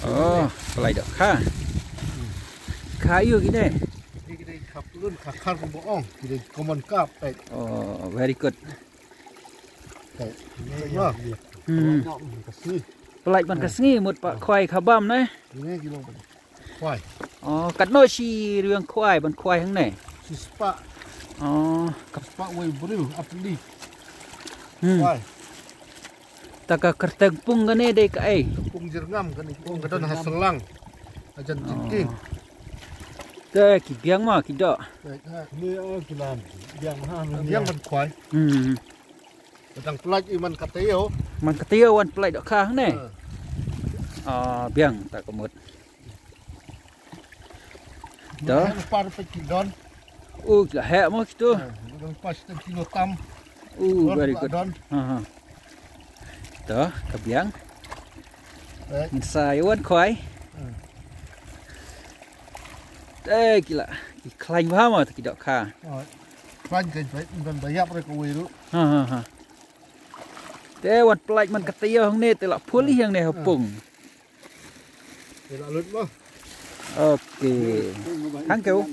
Oh, pelai dak kha. Kayu gini. Ini kita kapulun kakar ko boong. Kita common cup kayak. Oh, very good. Kayak. Wah. Kasih. Pelai man kasngi mut pak khoai khabam nè. Ini kilo. Khoai. Oh, kat no chi riêng khoai ban khoai hang này. Sispa. Oh, Sispa way bril apli. hmm. Khoai. Taka kerteng pung gane dei ka ai. Pung jerngam kan pung kadon haselang. Ajan jingking. Ke ki biang ma ki dak. Ni kilan. Biang ban khoai. Kadang pelaj iman kateo. Man katia wan pelai dak kha hang này. Biang tak kemut. Dah. Par pekidon. Lah hek mo kitu. Pas kilo tam. Very good. Dah, ke biang. Ngin sai wan khoai. Gila. Iklain ba mo ki dak kha. Klan kan dan bayap rek wiru. Te wan pelai man katia hang ne te la pulih yang ne hapung. Tidak lut mah. Okey. Thank you.